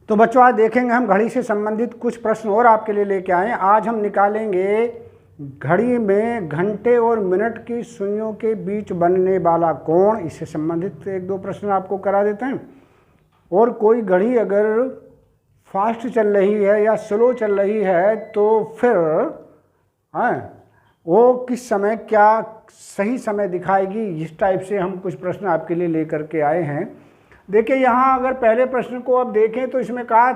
तो बच्चों आज देखेंगे हम घड़ी से संबंधित कुछ प्रश्न और आपके लिए लेके आए। आज हम निकालेंगे घड़ी में घंटे और मिनट की सुइयों के बीच बनने वाला कोण, इससे संबंधित एक दो प्रश्न आपको करा देते हैं। और कोई घड़ी अगर फास्ट चल रही है या स्लो चल रही है तो फिर वो किस समय क्या सही समय दिखाएगी, इस टाइप से हम कुछ प्रश्न आपके लिए लेकर के आए हैं। देखिए यहाँ अगर पहले प्रश्न को आप देखें तो इसमें कहा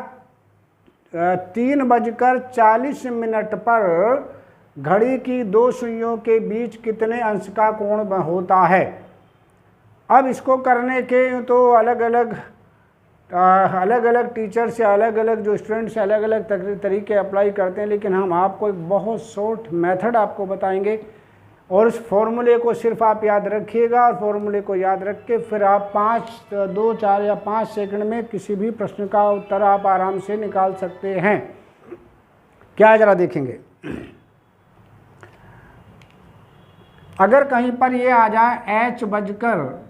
3:40 पर घड़ी की दो सुइयों के बीच कितने अंश का कोण होता है। अब इसको करने के तो अलग अलग टीचर से अलग अलग जो स्टूडेंट्स से अलग अलग तरीके अप्लाई करते हैं, लेकिन हम आपको एक बहुत शॉर्ट मेथड आपको बताएंगे और उस फॉर्मूले को सिर्फ आप याद रखिएगा। और फॉर्मूले को याद रख के फिर आप 2, 4 या 5 सेकंड में किसी भी प्रश्न का उत्तर आप आराम से निकाल सकते हैं। क्या जरा देखेंगे, अगर कहीं पर ये आ जाए h बजकर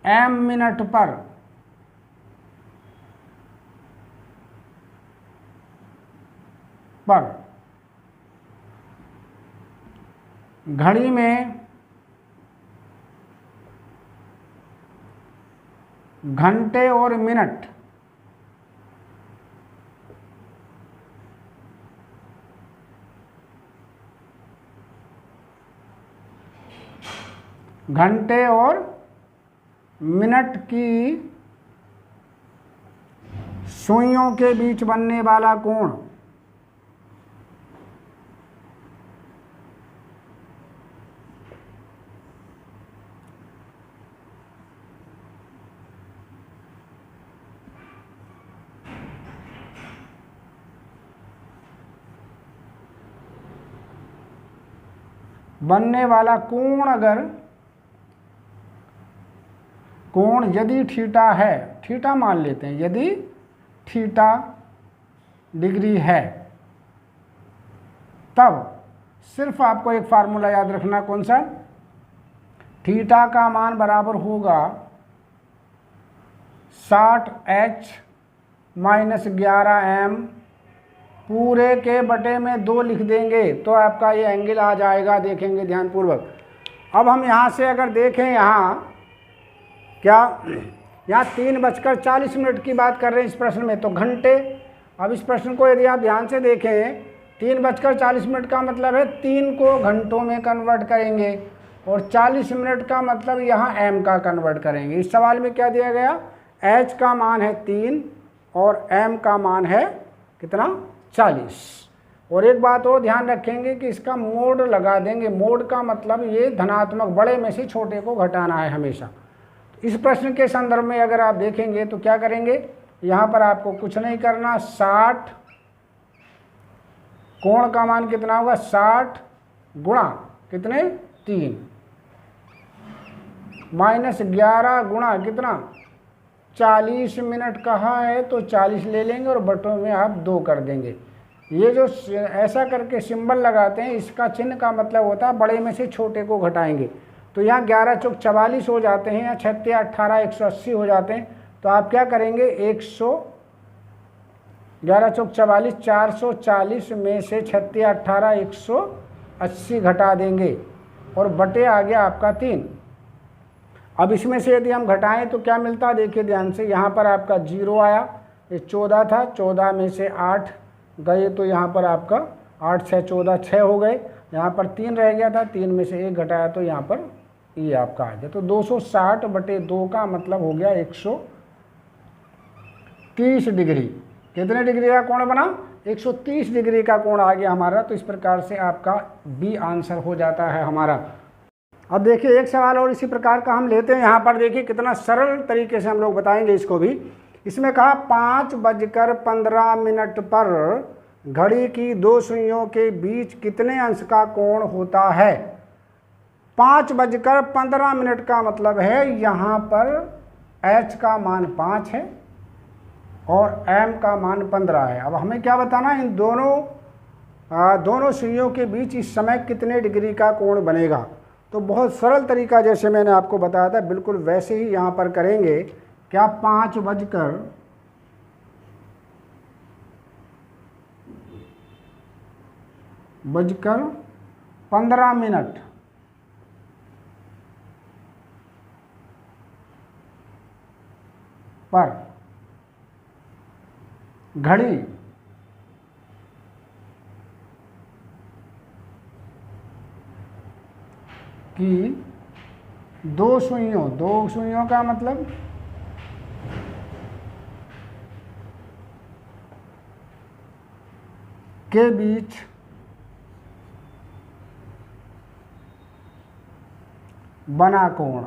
'm' मिनट पर घड़ी में घंटे और मिनट की सुइयों के बीच बनने वाला कोण बनने वाला कोण यदि थीटा है, थीटा मान लेते हैं, यदि थीटा डिग्री है तब सिर्फ आपको एक फार्मूला याद रखना, कौन सा, थीटा का मान बराबर होगा 60h - 11m पूरे के बटे में 2 लिख देंगे तो आपका ये एंगल आ जाएगा। देखेंगे ध्यानपूर्वक। अब हम यहाँ से अगर देखें, यहाँ 3:40 की बात कर रहे हैं इस प्रश्न में, तो घंटे। अब इस प्रश्न को यदि आप ध्यान से देखें, 3:40 का मतलब है 3 को घंटों में कन्वर्ट करेंगे और 40 मिनट का मतलब यहाँ m का कन्वर्ट करेंगे। इस सवाल में क्या दिया गया, h का मान है 3 और m का मान है कितना, 40। और एक बात और ध्यान रखेंगे कि इसका मोड लगा देंगे। मोड का मतलब ये धनात्मक, बड़े में से छोटे को घटाना है हमेशा। इस प्रश्न के संदर्भ में अगर आप देखेंगे तो क्या करेंगे, यहाँ पर आपको कुछ नहीं करना, 60 कोण का मान कितना होगा, 60 गुणा कितने, 3 -11 गुणा कितना, 40 मिनट कहा है तो 40 ले लेंगे और बटों में आप 2 कर देंगे। ये जो ऐसा करके सिंबल लगाते हैं, इसका चिन्ह का मतलब होता है बड़े में से छोटे को घटाएंगे। तो यहाँ 11 चौक 44 हो जाते हैं, या 36 18 180 हो जाते हैं। तो आप क्या करेंगे, 11 चौक 44, 440 में से 36 18 180 घटा देंगे और बटे आ गया आपका 3। अब इसमें से यदि हम घटाएं तो क्या मिलता है, देखिए ध्यान से, यहाँ पर आपका 0 आया, ये 14 था, 14 में से 8 गए तो यहाँ पर आपका 8 6 14 6 हो गए, यहाँ पर 3 रह गया था, 3 में से 1 घटाया तो यहाँ पर ये आपका आ गया। तो 260/2 का मतलब हो गया 130 डिग्री। कितने डिग्री का कोण बना, 130 डिग्री का कोण आ गया हमारा। तो इस प्रकार से आपका बी आंसर हो जाता है हमारा। अब देखिए एक सवाल और इसी प्रकार का हम लेते हैं। यहाँ पर देखिए कितना सरल तरीके से हम लोग बताएंगे इसको भी। इसमें कहा 5:15 पर घड़ी की दो सुइयों के बीच कितने अंश का कोण होता है। 5:15 का मतलब है यहाँ पर h का मान 5 है और m का मान 15 है। अब हमें क्या बताना है, इन दोनों दोनों सुइयों के बीच इस समय कितने डिग्री का कोण बनेगा। तो बहुत सरल तरीका, जैसे मैंने आपको बताया था, बिल्कुल वैसे ही यहाँ पर करेंगे। क्या 5:15 पर घड़ी की दो सुइयों का मतलब के बीच बना कोण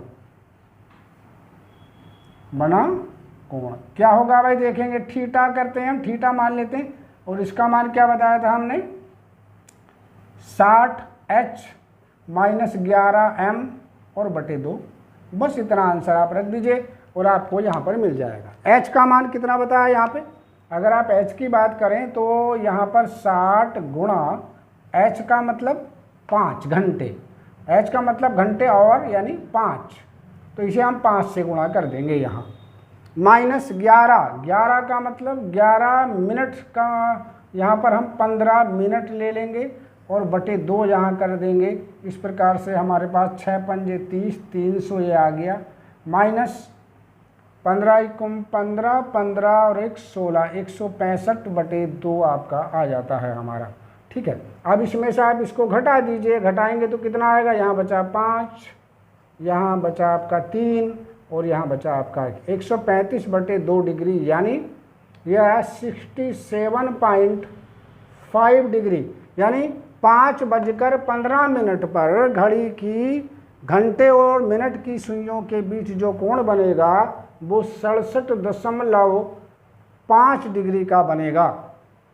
क्या होगा भाई, देखेंगे। थीटा करते हैं हम, थीटा मान लेते हैं, और इसका मान क्या बताया था हमने, 60H - 11M और बटे 2। बस इतना आंसर आप रख दीजिए और आपको यहाँ पर मिल जाएगा। H का मान कितना बताया यहाँ पे, अगर आप H की बात करें तो यहाँ पर 60 गुणा H का मतलब 5 घंटे, H का मतलब घंटे और यानी 5, तो इसे हम 5 से गुणा कर देंगे यहाँ। -11 का मतलब 11 मिनट का, यहाँ पर हम 15 मिनट ले लेंगे और बटे 2 यहाँ कर देंगे। इस प्रकार से हमारे पास 6 पंजे 30, 300 ये आ गया, -15 × 15, 15 और 1 16, 165 बटे 2 आपका आ जाता है हमारा। ठीक है, अब इसमें से आप इसको घटा दीजिए, घटाएंगे तो कितना आएगा, यहाँ बचा 5, यहाँ बचा आपका 3 और यहाँ बचा आपका 135 बटे 2 डिग्री, यानी यह है 67.5 डिग्री। यानी 5:15 पर घड़ी की घंटे और मिनट की सुइयों के बीच जो कोण बनेगा वो 67.5 डिग्री का बनेगा।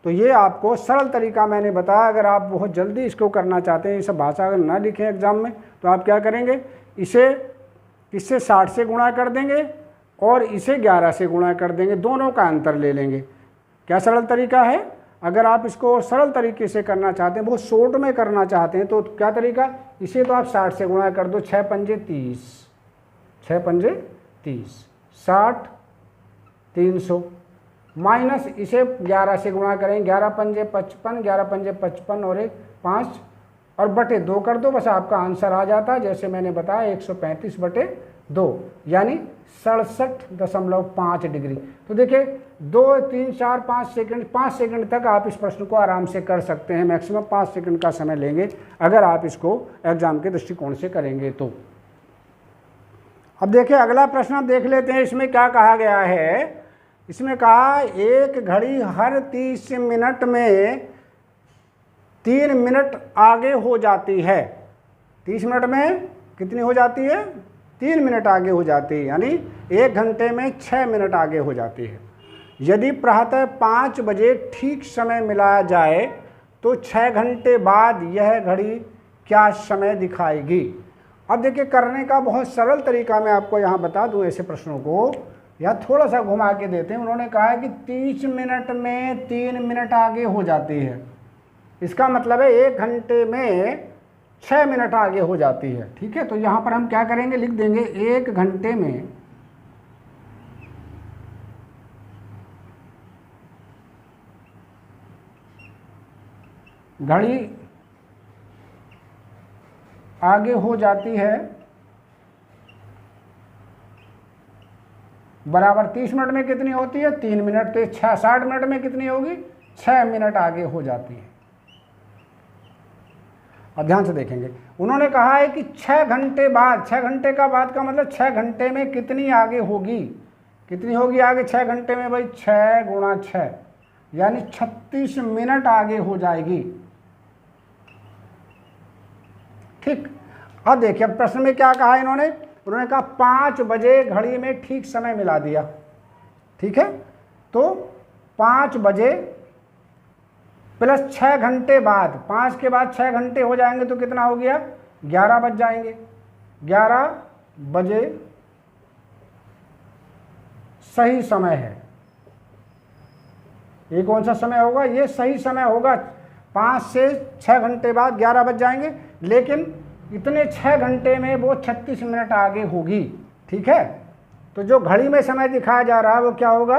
तो ये आपको सरल तरीका मैंने बताया। अगर आप बहुत जल्दी इसको करना चाहते हैं, ये सब भाषा अगर ना लिखें एग्जाम में, तो आप क्या करेंगे, इसे 60 से गुणा कर देंगे और इसे 11 से गुणा कर देंगे, दोनों का अंतर ले लेंगे। क्या सरल तरीका है। अगर आप इसको सरल तरीके से करना चाहते हैं, बहुत शॉर्ट में करना चाहते हैं, तो क्या तरीका, इसे तो आप 60 से गुणा कर दो, 6 पंजे 30, 6 पंजे 30, 60, 300, माइनस इसे 11 से गुणा करें, 11 पंजे 55, 11 पंजे 55 और 1 5 और बटे 2 कर दो, बस आपका आंसर आ जाता है। जैसे मैंने बताया 135 बटे 2 यानी 67.5 डिग्री। तो देखिए 2 3 4 5 सेकंड, 5 सेकंड तक आप इस प्रश्न को आराम से कर सकते हैं। मैक्सिमम 5 सेकंड का समय लेंगे अगर आप इसको एग्जाम के दृष्टिकोण से करेंगे तो। अब देखिए अगला प्रश्न आप देख लेते हैं, इसमें क्या कहा गया है। इसमें कहा एक घड़ी हर 30 मिनट में 3 मिनट आगे हो जाती है। 30 मिनट में कितनी हो जाती है, 3 मिनट आगे हो जाती है, यानी 1 घंटे में 6 मिनट आगे हो जाती है। यदि प्रातः 5 बजे ठीक समय मिलाया जाए तो 6 घंटे बाद यह घड़ी क्या समय दिखाएगी। अब देखिए करने का बहुत सरल तरीका मैं आपको यहाँ बता दूँ। ऐसे प्रश्नों को या थोड़ा सा घुमा के देते हैं। उन्होंने कहा है कि 30 मिनट में 3 मिनट आगे हो जाती है, इसका मतलब है 1 घंटे में 6 मिनट आगे हो जाती है। ठीक है, तो यहाँ पर हम क्या करेंगे, लिख देंगे 1 घंटे में घड़ी आगे हो जाती है बराबर 30 मिनट में कितनी होती है, 3 मिनट। तो 60 मिनट में कितनी होगी, 6 मिनट आगे हो जाती है। अब ध्यान से देखेंगे, उन्होंने कहा है कि 6 घंटे बाद, 6 घंटे का बाद का मतलब 6 घंटे में कितनी आगे होगी, कितनी होगी आगे 6 घंटे में भाई, 6 गुणा 6 यानी 36 मिनट आगे हो जाएगी। ठीक, अब देखिए अब प्रश्न में क्या कहा इन्होंने कहा 5 बजे घड़ी में ठीक समय मिला दिया। ठीक है, तो 5 बजे प्लस 6 घंटे बाद, 5 के बाद 6 घंटे हो जाएंगे तो कितना हो गया, 11 बज जाएंगे। 11 बजे सही समय है। ये कौन सा समय होगा, ये सही समय होगा। 5 से 6 घंटे बाद 11 बज जाएंगे, लेकिन इतने 6 घंटे में वो 36 मिनट आगे होगी। ठीक है, तो जो घड़ी में समय दिखाया जा रहा है वो क्या होगा,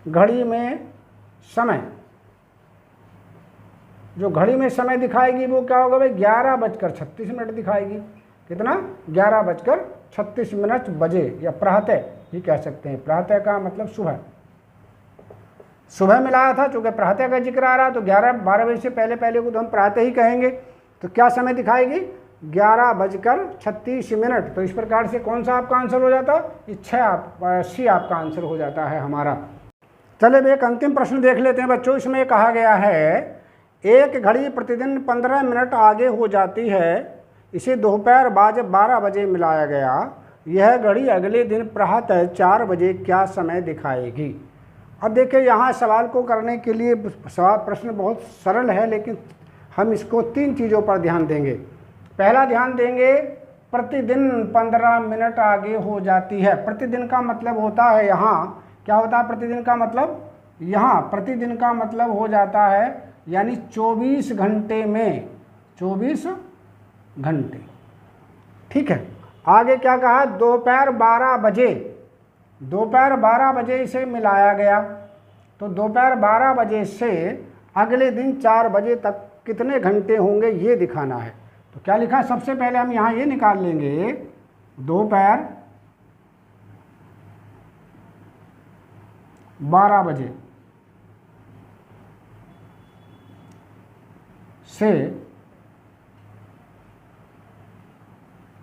घड़ी में समय, जो घड़ी में समय दिखाएगी वो क्या होगा भाई, 11:36 दिखाएगी। कितना, 11:36 बजे, या प्रातः ही कह सकते हैं। प्रातः का मतलब सुबह, सुबह में लाया था, चूँकि प्रातः का जिक्र आ रहा है तो 11-12 बजे से पहले पहले को तो हम प्रातः ही कहेंगे। तो क्या समय दिखाएगी, 11:36। तो इस प्रकार से कौन सा आपका आंसर हो जाता है, ये सी आपका आंसर हो जाता है हमारा। चलिए एक अंतिम प्रश्न देख लेते हैं बच्चों। इसमें कहा गया है एक घड़ी प्रतिदिन 15 मिनट आगे हो जाती है, इसे दोपहर 12 बजे मिलाया गया, यह घड़ी अगले दिन प्रातः 4 बजे क्या समय दिखाएगी। अब देखिए यहाँ सवाल को करने के लिए सवाल प्रश्न बहुत सरल है, लेकिन हम इसको 3 चीज़ों पर ध्यान देंगे। पहला ध्यान देंगे प्रतिदिन 15 मिनट आगे हो जाती है। प्रतिदिन का मतलब होता है यहाँ क्या होता है, प्रतिदिन का मतलब यहाँ प्रतिदिन का मतलब हो जाता है यानी 24 घंटे में, 24 घंटे। ठीक है, आगे क्या कहा, दोपहर 12 बजे, दोपहर 12 बजे इसे मिलाया गया, तो दोपहर 12 बजे से अगले दिन 4 बजे तक कितने घंटे होंगे ये दिखाना है। तो क्या लिखा है, सबसे पहले हम यहाँ ये निकाल लेंगे, दोपहर 12 बजे से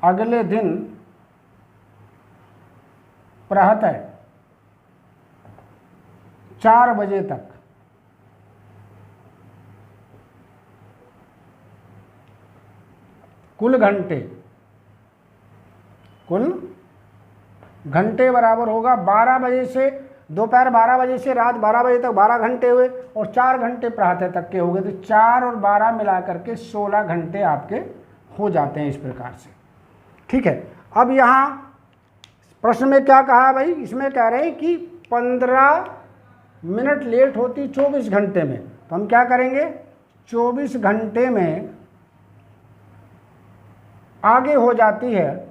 अगले दिन प्रातः 4 बजे तक कुल घंटे बराबर होगा 12 बजे से, दोपहर 12 बजे से रात 12 बजे तक 12 घंटे हुए, और 4 घंटे प्रातः तक के हो गए, तो 4 और 12 मिला करके 16 घंटे आपके हो जाते हैं इस प्रकार से। ठीक है, अब यहाँ प्रश्न में क्या कहा भाई, इसमें कह रहे हैं कि 15 मिनट लेट होती 24 घंटे में, तो हम क्या करेंगे, 24 घंटे में आगे हो जाती है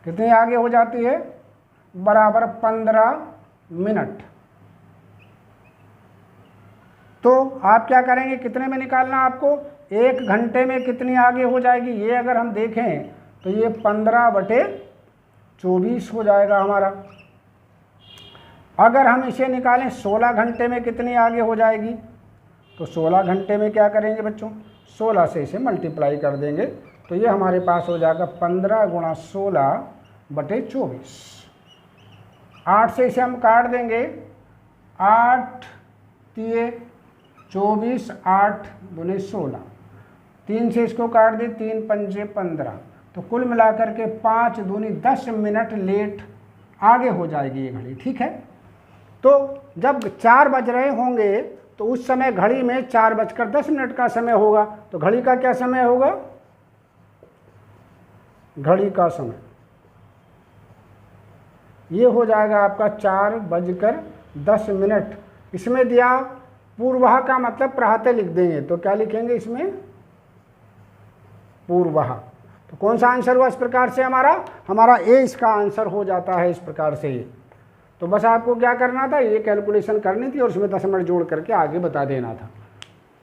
कितनी आगे हो जाती है, बराबर 15 मिनट। तो आप क्या करेंगे, कितने में निकालना आपको, 1 घंटे में कितनी आगे हो जाएगी, ये अगर हम देखें तो ये 15/24 हो जाएगा हमारा। अगर हम इसे निकालें 16 घंटे में कितनी आगे हो जाएगी, तो 16 घंटे में क्या करेंगे बच्चों, 16 से इसे मल्टीप्लाई कर देंगे, तो ये हमारे पास हो जाएगा 15 × 16/24। 8 से इसे हम काट देंगे, 8 तिये 24, 8 दूनी 16, 3 से इसको काट दे, 3 पंजे 15, तो कुल मिलाकर के 5 दूनी 10 मिनट लेट आगे हो जाएगी ये घड़ी। ठीक है, तो जब 4 बज रहे होंगे तो उस समय घड़ी में 4:10 का समय होगा, तो घड़ी का क्या समय होगा, घड़ी का समय ये हो जाएगा आपका 4:10। इसमें दिया पूर्वाह का मतलब प्रातः लिख देंगे, तो क्या लिखेंगे इसमें, पूर्वाह। तो कौन सा आंसर हुआ इस प्रकार से, हमारा ए इसका आंसर हो जाता है इस प्रकार से। तो बस आपको क्या करना था, ये कैलकुलेशन करनी थी और उसमें 10 मिनट जोड़ करके आगे बता देना था।